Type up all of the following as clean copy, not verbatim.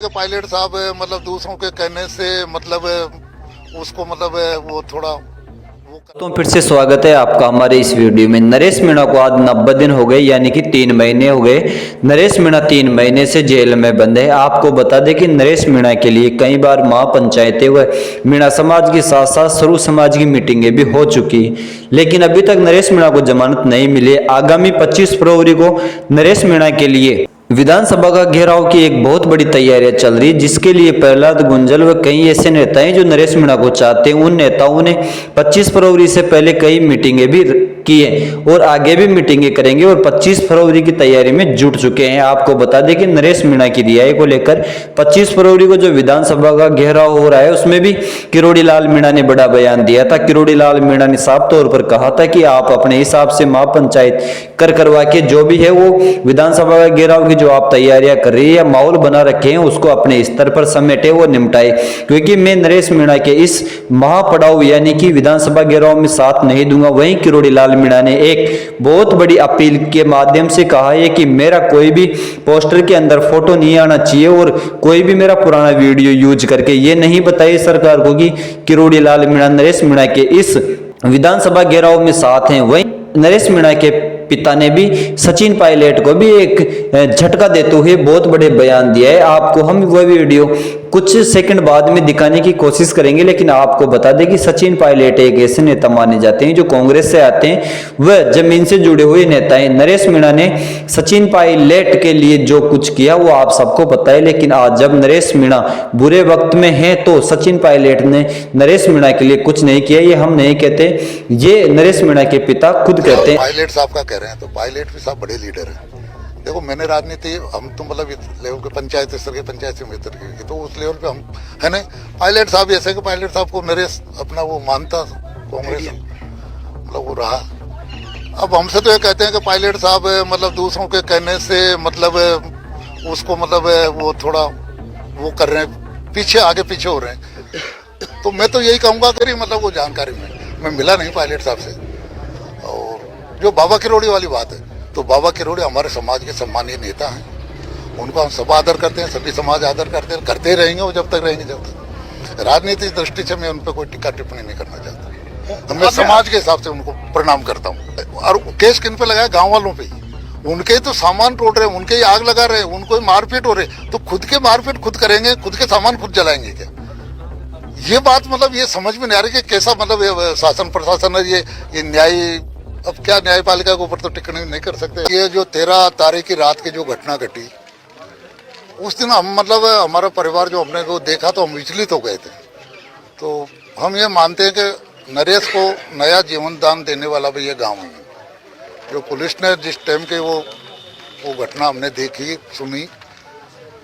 Pilot साहब मतलब दूसरों के कहने से मतलब उसको मतलब वो थोड़ा तो फिर से स्वागत है आपका हमारे इस वीडियो में। नरेश मीणा को आज 90 दिन हो गए, यानी कि 3 महीने हो गए। नरेश मीणा 3 महीने से जेल में बंद है। आपको बता दें कि नरेश मीणा के लिए कई बार महापंचायतें व मीणा समाज के साथ साथ सरू समाज की मीटिंगें भी हो चुकी, लेकिन अभी तक नरेश मीणा को जमानत नहीं मिली। आगामी 25 फरवरी को नरेश मीणा के लिए विधानसभा का घेराव की एक बहुत बड़ी तैयारियां चल रही, जिसके लिए प्रहलाद गुंजल व कई ऐसे नेता हैं जो नरेश मीणा को चाहते हैं। उन नेताओं ने 25 फरवरी से पहले कई मीटिंगें भी की है और आगे भी मीटिंगें करेंगे और 25 फरवरी की तैयारी में जुट चुके हैं। आपको बता दें कि नरेश मीणा की रिहाई को लेकर 25 फरवरी को जो विधानसभा का घेराव हो रहा है, उसमें भी किरोड़ी लाल मीणा ने बड़ा बयान दिया था। किरोड़ी लाल मीणा ने साफ तौर पर कहा था कि आप अपने हिसाब से महापंचायत करवा के जो भी है वो विधानसभा का घेराव की जो आप तैयारियां कर रही है या माहौल बना रखे हैं उसको अपने स्तर पर समेटे वो निपटाए, क्योंकि मैं नरेश मीणा के इस महापड़ाव यानी कि विधानसभा घेराव में साथ नहीं दूंगा। वहीं किरोड़ी लाल मीणा ने एक बहुत बड़ी अपील के माध्यम से कहा है कि मेरा कोई भी पोस्टर के अंदर फोटो नहीं आना चाहिए और कोई भी मेरा पुराना वीडियो यूज करके ये नहीं बताइए सरकार को कि किरोड़ी लाल मीणा नरेश मीणा के इस विधानसभा घेराव में साथ हैं। वहीं नरेश मीणा के पिता ने भी सचिन पायलट को भी एक झटका देते हुए बहुत बड़े बयान दिया है। आपको हम वह वीडियो कुछ सेकंड बाद में दिखाने की कोशिश करेंगे, लेकिन आपको बता दें कि सचिन पायलट एक ऐसे नेता माने जाते हैं जो कांग्रेस से आते हैं, वह जमीन से जुड़े हुए नेता हैं। नरेश मीणा ने सचिन पायलट के लिए जो कुछ किया वो आप सबको पता है, लेकिन आज जब नरेश मीणा बुरे वक्त में है तो सचिन पायलट ने नरेश मीणा के लिए कुछ नहीं किया। ये हम नहीं कहते, ये नरेश मीणा के पिता खुद कहते हैं। पायलट साहब का कह रहे हैं तो पायलट भी साहब बड़े लीडर हैं। देखो मैंने राजनीति हम तो मतलब इस लेवल के पंचायत स्तर के पंचायत समिति की तो उस लेवल पे हम है ना। पायलट साहब ऐसे कि पायलट साहब को नरेश अपना वो मानता कांग्रेस मतलब वो रहा। अब हमसे तो ये कहते हैं कि पायलट साहब मतलब दूसरों के कहने से मतलब उसको मतलब वो थोड़ा वो कर रहे हैं, पीछे आगे पीछे हो रहे हैं। तो मैं तो यही कहूँगा कि मतलब वो जानकारी में मैं मिला नहीं पायलट साहब से। और जो बाबा किरोड़ी वाली बात है तो बाबा किरोड़ी हमारे समाज के सम्मानीय नेता हैं, उनको हम सब आदर करते हैं, सभी समाज आदर करते हैं, करते रहेंगे वो जब तक रहेंगे जब तक। राजनीतिक दृष्टि से मैं उन पर कोई टिक्का टिप्पणी नहीं करना चाहता। मैं समाज के हिसाब से उनको प्रणाम करता हूँ। और केस किन पे लगाया? गाँव वालों पे ही। उनके तो सामान तोड़ रहे, उनके ही आग लगा रहे, उनको ही मारपीट हो रहे, तो खुद के मारपीट खुद करेंगे, खुद के सामान खुद जलाएंगे क्या? ये बात मतलब ये समझ में नहीं आ रही कि कैसा मतलब शासन प्रशासन है ये न्याय। अब क्या न्यायपालिका के ऊपर तो टिप्पणी नहीं कर सकते। ये जो 13 तारीख की रात की जो घटना घटी उस दिन हम मतलब हमारा परिवार जो हमने को देखा तो हम विचलित हो गए थे। तो हम ये मानते हैं कि नरेश को नया जीवन दान देने वाला भी ये गाँव है। जो पुलिस ने जिस टाइम के वो घटना हमने देखी सुनी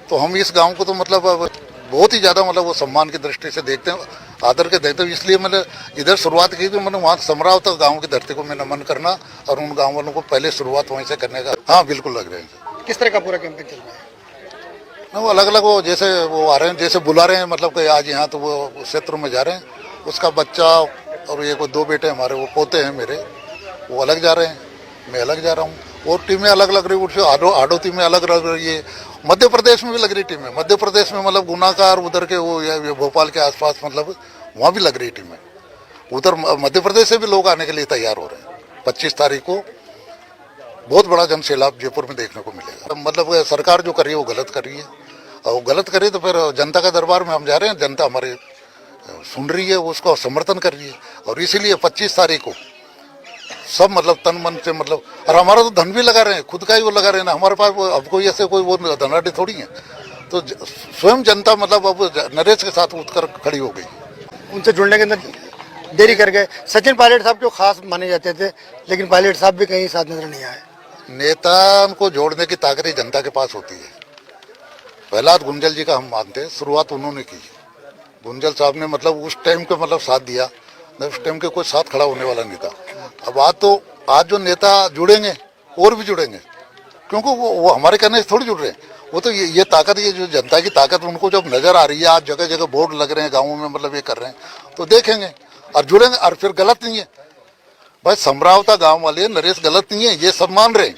तो हम इस गाँव को तो मतलब बहुत ही ज़्यादा मतलब वो सम्मान की दृष्टि से देखते हैं, आदर के देखते हैं। इसलिए मैंने इधर शुरुआत की कि मैंने वहाँ समराव तक गांव की धरती को मैं नमन करना और उन गांव वालों को पहले शुरुआत वहीं से करने का। हाँ बिल्कुल लग रहे हैं। किस तरह का पूरा कैंपेन चल रहा है? ना वो अलग अलग वो जैसे वो आ रहे हैं, जैसे बुला रहे हैं मतलब कि आज यहाँ तो वो क्षेत्र में जा रहे हैं, उसका बच्चा और ये को 2 बेटे हमारे वो पोते हैं मेरे, वो अलग जा रहे हैं, मैं अलग जा रहा हूँ और टीमें अलग लग रही है। आडो टीमें अलग लग रही है, मध्य प्रदेश में भी लग रही टीमें। मध्य प्रदेश में मतलब गुनाकार उधर के वो भोपाल के आसपास मतलब वहाँ भी लग रही टीमें। उधर मध्य प्रदेश से भी लोग आने के लिए तैयार हो रहे हैं। 25 तारीख को बहुत बड़ा जन सैलाब जयपुर में देखने को मिलेगा। मतलब सरकार जो कर रही है वो गलत कर रही है, और वो गलत कर रही है तो फिर जनता का दरबार में हम जा रहे हैं। जनता हमारे सुन रही है, उसको समर्थन कर रही है और इसीलिए 25 तारीख को सब मतलब तन मन से मतलब, और हमारा तो धन भी लगा रहे हैं, खुद का ही वो लगा रहे हैं ना। हमारे पास अब कोई ऐसे कोई वो धनाढ़ी थोड़ी है। तो स्वयं जनता मतलब अब नरेश के साथ उठकर खड़ी हो गई। उनसे जुड़ने के अंदर देरी कर गए। सचिन पायलट साहब जो खास माने जाते थे, लेकिन पायलट साहब भी कहीं साथ नजर नहीं आए। नेता को जोड़ने की ताकत ही जनता के पास होती है। प्रहलाद गुंजल जी का हम मानते हैं, शुरुआत उन्होंने की। गुंजल साहब ने मतलब उस टाइम के मतलब साथ दिया, उस टाइम के कोई साथ खड़ा होने वाला नहीं था। अब आज जो नेता जुड़ेंगे और भी जुड़ेंगे, क्योंकि वो हमारे कहने से थोड़ी जुड़ रहे हैं। वो तो ये ताकत, ये जो जनता की ताकत उनको जब नजर आ रही है, आज जगह जगह बोर्ड लग रहे हैं गाँवों में मतलब ये कर रहे हैं, तो देखेंगे और जुड़ेंगे। और फिर गलत नहीं है भाई, समरावता गाँव वाले नरेश गलत नहीं है, ये सब मान रहे हैं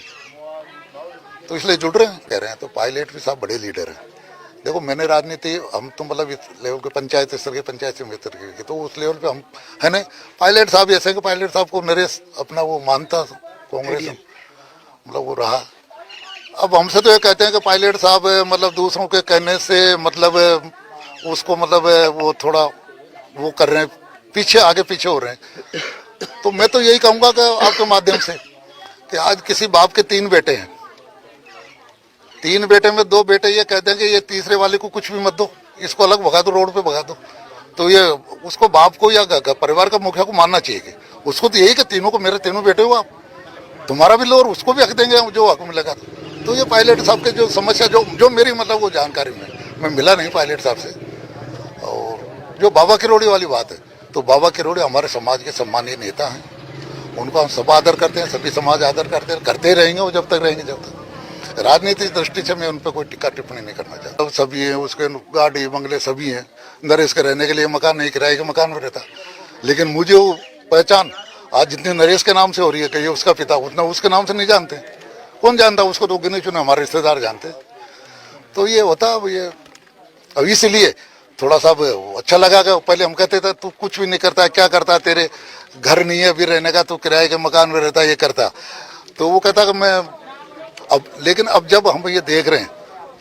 तो इसलिए जुड़ रहे हैं, कह रहे हैं। तो पायलट भी साहब बड़े लीडर हैं। देखो मैंने राजनीति हम तो मतलब इस लेवल के पंचायत स्तर के पंचायत समिति की, तो उस लेवल पे हम है ना। पायलट साहब ऐसे कि पायलट साहब को नरेश अपना वो मानता कांग्रेस मतलब वो रहा। अब हमसे तो ये कहते हैं कि पायलट साहब मतलब दूसरों के कहने से मतलब उसको मतलब वो थोड़ा वो कर रहे हैं, पीछे आगे पीछे हो रहे हैं। तो मैं तो यही कहूँगा कि आपके माध्यम से कि आज किसी बाप के 3 बेटे हैं, 3 बेटे में 2 बेटे ये कहते हैं कि ये तीसरे वाले को कुछ भी मत दो, इसको अलग भगा दो, रोड पे भगा दो। तो ये उसको बाप को या परिवार का मुखिया को मानना चाहिए कि उसको तो यही कि तीनों को, मेरे तीनों बेटे हो आप, तुम्हारा भी लो और उसको भी हक देंगे जो हक मिलेगा। तो ये पायलट साहब के जो समस्या जो मेरी मतलब वो जानकारी में मैं मिला नहीं पायलट साहब से। और जो बाबा किरोड़ी वाली बात है, तो बाबा किरोड़ी हमारे समाज के सम्मानीय नेता हैं, उनको हम सब आदर करते हैं, सभी समाज आदर करते हैं, करते रहेंगे वो जब तक रहेंगे। जब तक राजनीतिक दृष्टि से मैं उन पर कोई टिक्का टिप्पणी नहीं करना चाहता। तो सभी हैं, उसके गाड़ी बंगले सभी हैं, नरेश के रहने के लिए मकान नहीं, किराए के मकान में रहता। लेकिन मुझे वो पहचान आज जितनी नरेश के नाम से हो रही है कि ये उसका पिता, उतना उसके नाम से नहीं जानते। कौन जानता उसको? तो गिने चुने हमारे रिश्तेदार जानते। तो ये होता अब ये अब इसलिए थोड़ा सा अच्छा लगा कि पहले हम कहते थे तू कुछ भी नहीं करता, क्या करता, तेरे घर नहीं है अभी रहने का, तू किराए के मकान में रहता, ये करता। तो वो कहता कि मैं अब, लेकिन अब जब हम ये देख रहे हैं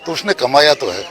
तो उसने कमाया तो है।